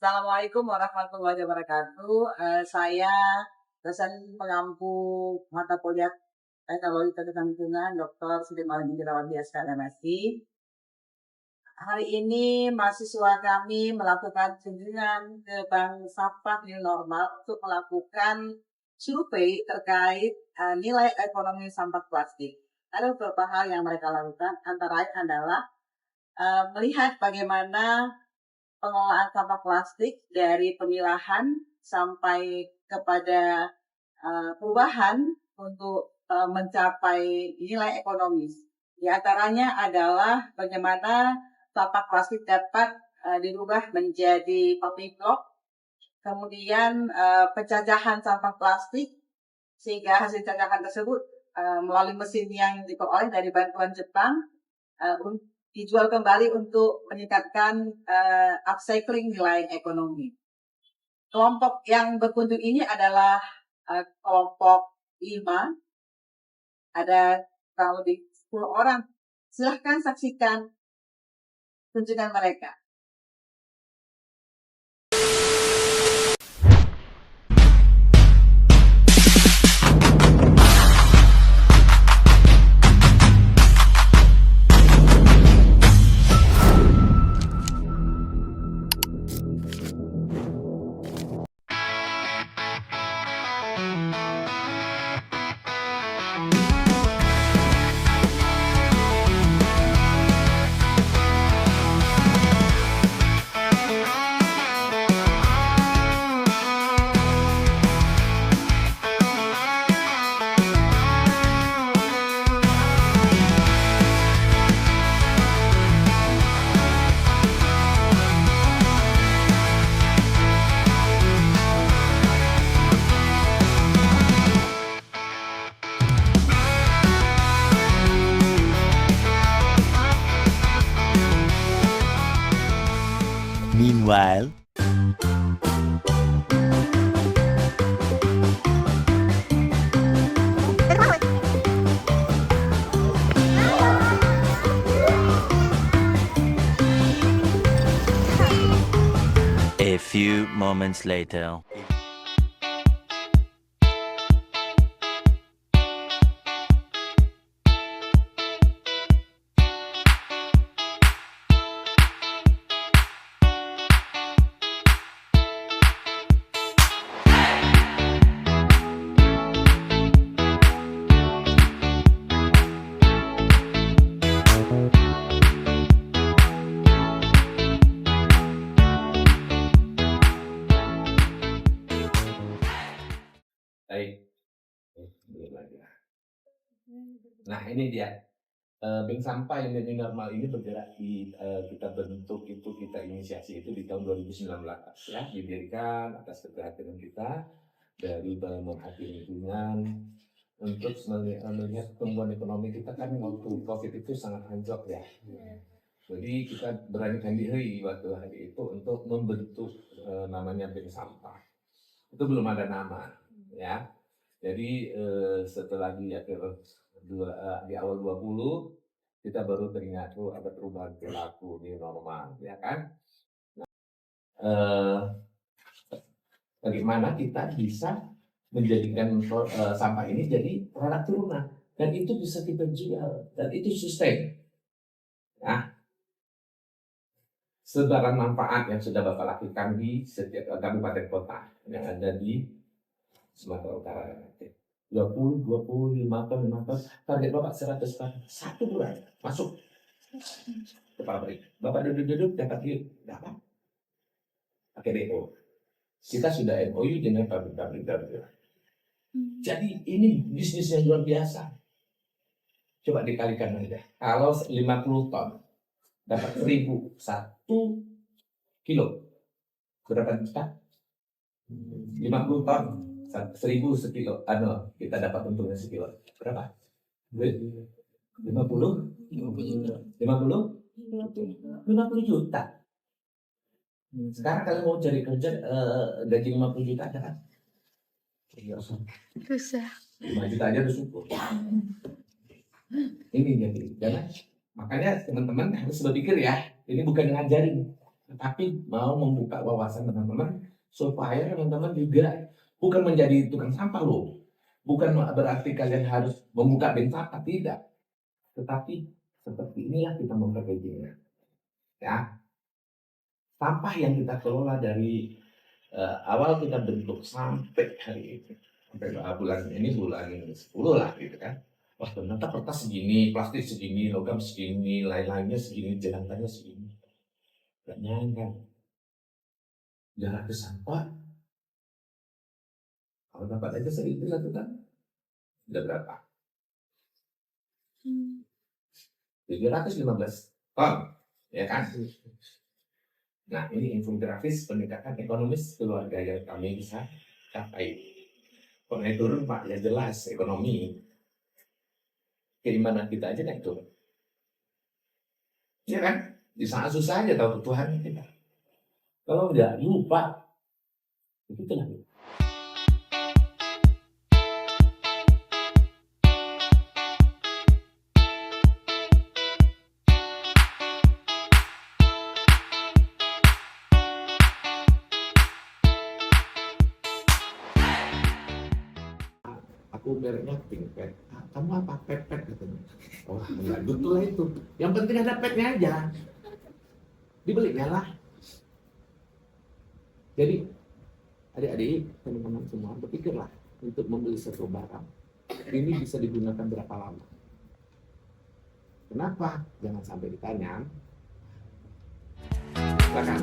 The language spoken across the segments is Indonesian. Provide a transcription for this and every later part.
Assalamualaikum warahmatullahi wabarakatuh. Saya dosen pengampu mata kuliah Teknologi Kesehatan Lingkungan Dr. Siti Maling Indrawati SKMSI. Hari ini mahasiswa kami melakukan kunjungan ke Bank Sampah New Normal untuk melakukan survei terkait nilai ekonomi sampah plastik. Ada beberapa hal yang mereka lakukan, antara lain adalah melihat bagaimana pengelolaan sampah plastik dari pemilahan sampai kepada perubahan untuk mencapai nilai ekonomis. Di antaranya adalah bagaimana sampah plastik dapat dirubah menjadi public block, kemudian pencacahan sampah plastik sehingga hasil cacahan tersebut melalui mesin yang diperoleh dari bantuan Jepang dijual kembali untuk meningkatkan upcycling nilai ekonomi. Kelompok yang berkunjung ini adalah kelompok 5, ada kurang lebih 10 orang. Silahkan saksikan kunjungan mereka. Meanwhile, a few moments later. Baik. Nah ini dia bank sampah yang jadi normal ini bergerak kita bentuk itu, kita inisiasi itu di tahun 2019 ya, didirikan atas keprihatinan kita dari pemerhati lingkungan untuk melihat pertumbuhan ekonomi kita. Kan waktu COVID itu sangat anjlok ya. Jadi kita beranikan diri waktu hari itu untuk membentuk namanya bank sampah. Itu belum ada nama ya. Jadi setelah di awal 20 kita baru teringat ada perubahan perilaku new normal ya kan. Bagaimana kita bisa menjadikan sampah ini jadi produk turunan dan itu bisa kita jual dan itu sustain ya. Sebaran manfaat yang sudah Bapak lakukan di setiap kabupaten kota yang ada di Sumatera Utara. 20, 25 ton, target Bapak 100 ton. 1 bulan masuk ke pabrik. Bapak duduk-duduk dapat duit. Dapat. Pakai DO. Kita sudah MOU dengan pabrik-pabrik. Jadi ini bisnis yang luar biasa. Coba dikalikan aja. Kalau 50 ton dapat 1.000 1 kilo. Berapa juta? 50 ton. 1.000 sekilo, kita dapat untungnya sekilo. Berapa? 50 juta. Sekarang kalian mau cari kerja gaji 50 juta ada kan? Susah. 5 juta aja udah syukur. Ini jadi, jangan. Makanya teman-teman harus berpikir ya. Ini bukan ngajarin, tetapi mau membuka wawasan teman-teman supaya teman-teman juga bukan menjadi tukang sampah loh. Bukan berarti kalian harus membuka bin sampah, tidak. Tetapi seperti inilah kita memperbaikinya. Ya, sampah yang kita kelola dari awal kita bentuk sampai hari ini, sampai bulan ini bulan 10 lah gitu kan. Wah ternyata kertas segini, plastik segini, logam segini, lain-lainnya segini, jelantannya segini. Gak nyangka. Jarak ke sampah. Kalau dapat aja sering dilakukan. Udah berapa? 715 ton. Ya kan? Nah ini infografis pendekatan ekonomis keluarga yang kami bisa capai. Kalau naik turun Pak ya jelas ekonomi. Keimanan kita aja naik turun. Ya kan? Di saat susah aja tahu kebutuhan kita. Kalau udah lupa, begitulah. Aku mereknya Pink Pet. Ah, kamu apa? Pet katanya. Oh enggak betul lah itu. Yang penting ada petnya aja. Dibelinya lah. Jadi adik-adik, teman-teman semua berpikirlah untuk membeli satu barang. Ini bisa digunakan berapa lama? Kenapa? Jangan sampai ditanya. Silakan.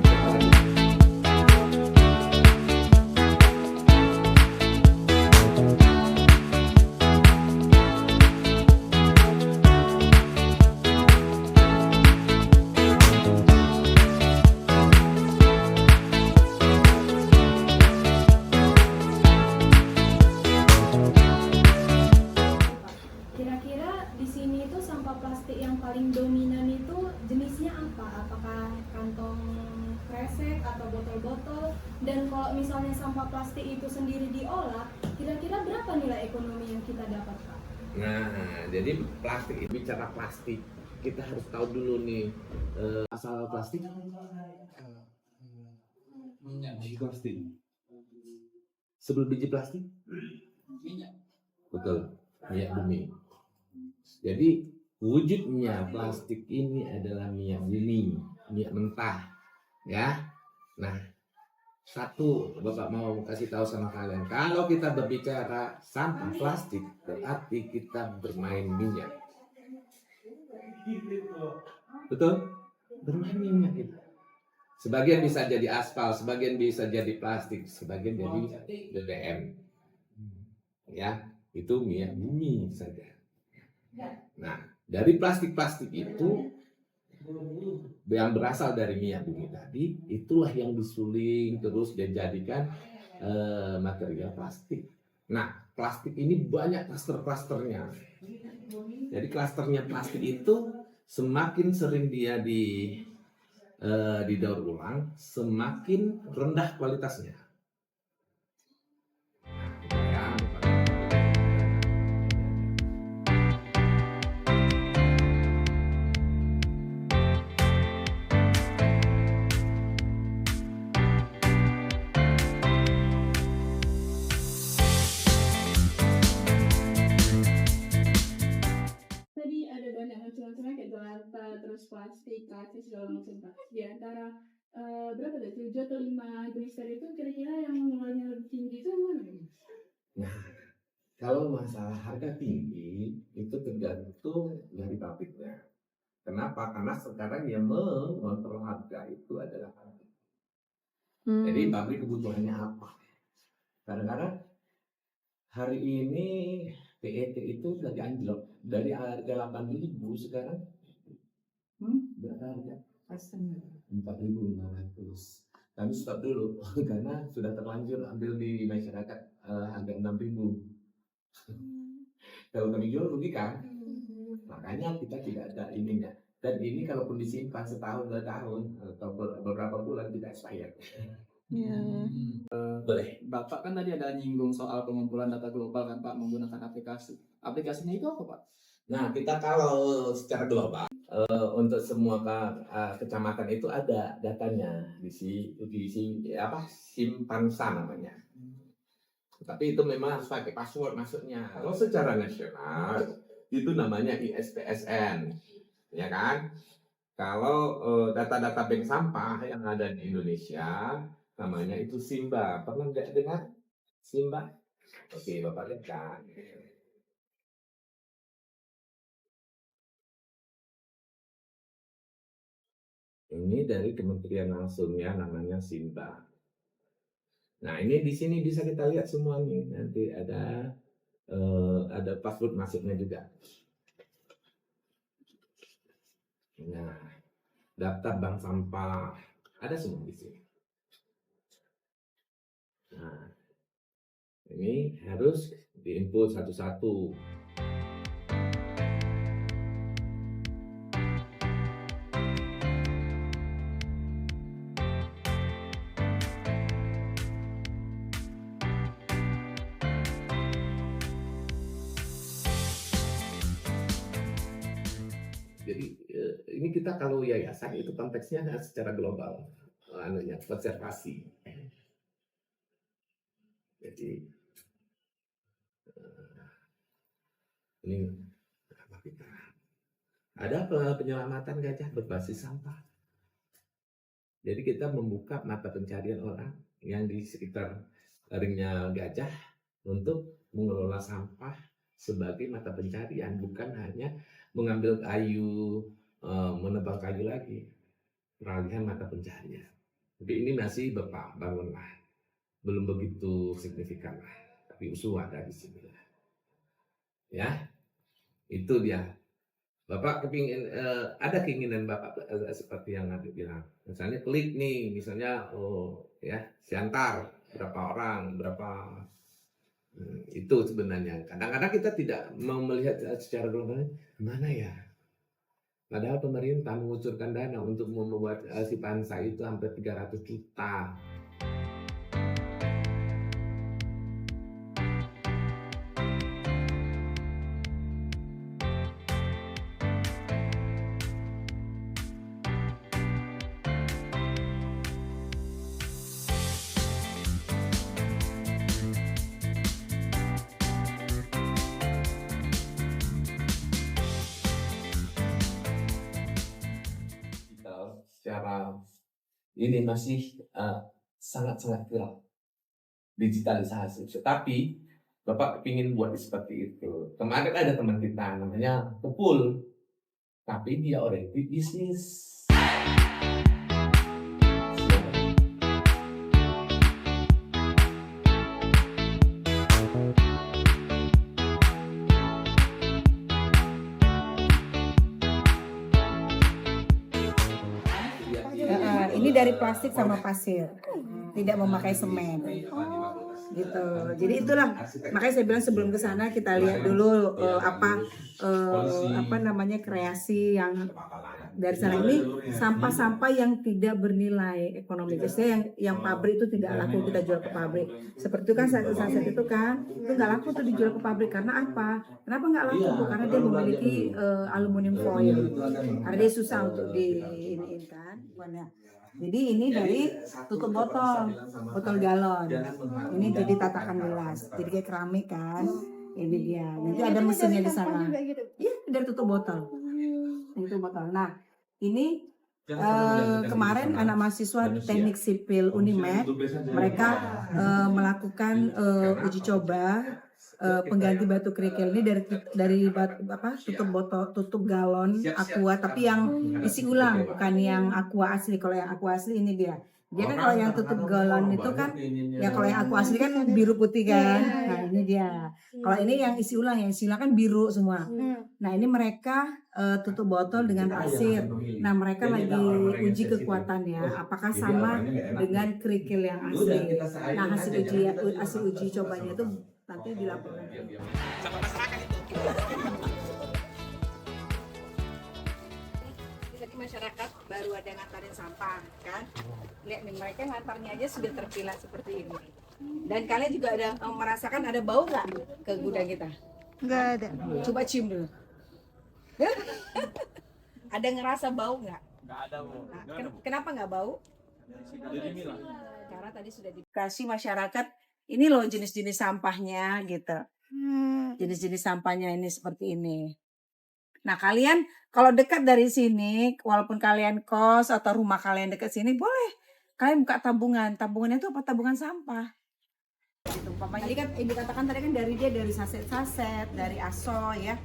Kira-kira di sini itu sampah plastik yang paling dominan itu jenisnya apa? Apakah kantong kresek atau botol-botol? Dan kalau misalnya sampah plastik itu sendiri diolah, kira-kira berapa nilai ekonomi yang kita dapat, Pak? Nah, jadi plastik, bicara plastik, kita harus tahu dulu nih asal plastik. Biji plastik. Sebelum biji plastik? Minyak. Betul, minyak bumi. Jadi wujudnya plastik ini adalah minyak bumi, minyak mentah, ya. Nah, satu Bapak mau kasih tahu sama kalian, kalau kita berbicara sampah plastik, berarti kita bermain minyak. Betul? Bermain minyak kita. Sebagian bisa jadi aspal, sebagian bisa jadi plastik, sebagian jadi BBM. Ya, itu minyak bumi saja. Nah, dari plastik-plastik itu yang berasal dari minyak bumi tadi, itulah yang disuling terus dijadikan material plastik. Nah, plastik ini banyak klaster-klasternya. Jadi klasternya plastik itu semakin sering dia didaur ulang, semakin rendah kualitasnya. Tadi ada banyak macam-macam kayak gelata, terus plastik, kaca, segala macam, Pak. Di antara berapa deh, 7 atau 5 jenis tadi itu kira-kira yang nilainya lebih tinggi itu yang mana? Nah, kalau masalah harga tinggi itu tergantung dari pabriknya. Kenapa? Karena sekarang yang mengontrol harga itu adalah pabrik. Jadi pabrik kebutuhannya apa? Kadang-kadang hari ini PET itu lagi anjlok dari harga 8.000 sekarang berapa harga? 4.500. Kami stop dulu karena sudah terlanjur ambil di masyarakat harga 6.000. Kalau kami jual rugi kan? Makanya kita tidak ada ininya. Dan ini kalaupun disimpan setahun 2 tahun atau beberapa bulan tidak expired. Boleh. Bapak kan tadi ada nyinggung soal pengumpulan data global kan Pak menggunakan aplikasi. Aplikasinya itu apa Pak? Nah kita kalau secara global untuk semua kecamatan itu ada datanya di Simpansa namanya. Tapi itu memang harus pakai password masuknya. Kalau secara nasional itu namanya ISPSN, ya kan? Kalau data-data bank sampah yang ada di Indonesia namanya itu Simba. Pernah nggak dengar Simba? Oke, Bapak lihat kan. Ini dari kementerian langsungnya namanya Simba. Nah, ini di sini bisa kita lihat semua nih. Nanti ada password masuknya juga. Nah, daftar bank sampah ada semua di sini. Nah, ini harus diinput satu-satu. Jadi ini kita kalau yayasan itu konteksnya secara global, konservasi. Jadi ini apa kita? Ada penyelamatan gajah berbasis sampah. Jadi kita membuka mata pencarian orang yang di sekitar ringnya gajah untuk mengelola sampah sebagai mata pencarian, bukan hanya mengambil kayu, menebang kayu lagi, peralihan mata pencarian. Jadi ini masih Bapak bangun lah, belum begitu signifikan lah, tapi usul ada di sini lah. Ya, itu dia. Bapak kepingin, ada keinginan Bapak seperti yang Nabi bilang, misalnya klik nih, misalnya Siantar, berapa orang, berapa. Itu sebenarnya kadang-kadang kita tidak mau melihat secara global mana ya, padahal pemerintah mengucurkan dana untuk membuat Simpansa itu hampir 300 juta. Secara ini masih sangat-sangat viral digitalisasi. Tapi Bapak ingin buat seperti itu. Kemarin ada teman kita namanya Kepul, tapi dia oriented bisnis. Ini dari plastik sama pasir, tidak memakai semen, gitu. Jadi itulah makanya saya bilang sebelum ke sana kita lihat dulu apa namanya kreasi yang dari sana. Ini sampah-sampah yang tidak bernilai ekonomi. Biasanya yang pabrik itu tidak laku kita jual ke pabrik. Seperti itu kan saat itu kan itu nggak laku tuh dijual ke pabrik karena apa? Kenapa nggak laku? Karena dia memiliki aluminium foil. Karena dia susah untuk diiniin kan. Jadi ini dari tutup botol galon. Ini jadi tatakan gelas. Jadi kayak keramik kan. Ini dia. Nanti ada mesinnya di sana. Iya, dari tutup botol. Tutup botol. Nah, ini kemarin anak mahasiswa teknik sipil Unimed mereka melakukan uji coba pengganti batu kerikil ini dari tutup botol, tutup galon aqua, tapi yang isi ulang, bukan yang aqua asli. Kalau yang aqua asli ini dia kan kalau yang tutup galon itu kan ya, kalau yang aqua asli kan biru putih kan. Nah ini dia. Kalau ini yang isi ulang kan biru semua. Nah ini mereka tutup botol dengan pasir. Nah mereka lagi uji kekuatannya apakah sama dengan kerikil yang asli. Nah hasil uji cobanya itu nanti dilaporkan. Jadi masyarakat baru ada ngantarin sampah kan, lihat nih mereka ngantarnya aja sudah terpilah seperti ini. Dan kalian juga ada merasakan ada bau nggak ke gudang kita? Nggak ada. Coba cium dulu. Ada ngerasa bau nggak? Nggak ada, Bu. Nah, kenapa nggak bau? Jadi milah. Karena tadi sudah dikasih masyarakat ini loh jenis-jenis sampahnya gitu. Jenis-jenis sampahnya ini seperti ini. Nah kalian kalau dekat dari sini, walaupun kalian kos atau rumah kalian dekat sini, boleh kalian buka tabungan. Tabungannya itu apa? Tabungan sampah. Gitu. Tadi kan dikatakan tadi kan dari saset-saset, dari aso ya.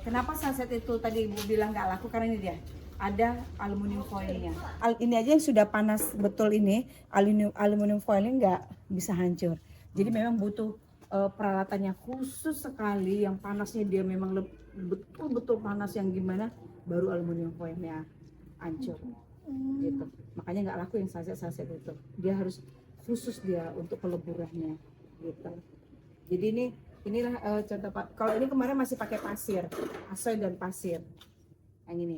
Kenapa saset itu tadi Ibu bilang nggak laku? Karena ini dia ada aluminium foilnya. Ini aja yang sudah panas betul ini, aluminium foilnya nggak bisa hancur. Jadi memang butuh peralatannya khusus sekali, yang panasnya dia memang betul-betul panas yang gimana, baru aluminium foilnya hancur. Gitu. Makanya nggak laku yang saset-saset itu. Dia harus khusus dia untuk peleburannya. Gitu. Jadi inilah contoh Pak. Kalau ini kemarin masih pakai pasir, asoy dan pasir. Yang ini.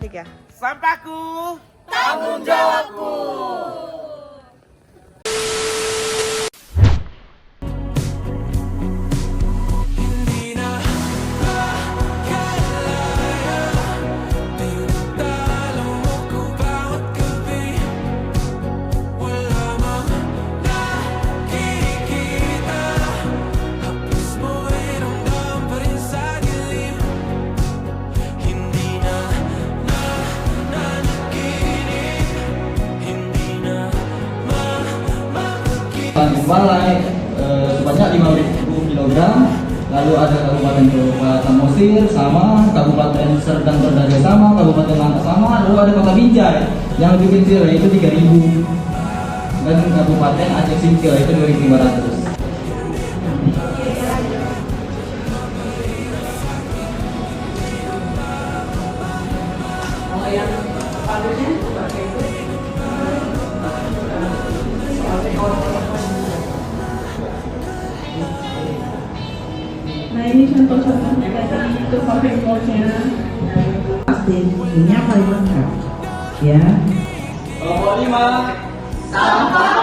Tiga. Sampahku. Tanggung jawabku. Balai sebanyak 5.000 kg, lalu ada Kabupaten Samosir sama, Kabupaten Serdang Bedagai sama, Kabupaten Langkat sama, lalu ada Kota Binjai yang lebih kecil yaitu 3.000, dan Kabupaten Aceh Singkil yaitu 2.500. Kalau yang padunya seperti itu. Nah ini contoh-contohnya tadi itu pabrik moldnya. Plastik ini yang paling lengkap ya. Kelompok 5 Sampah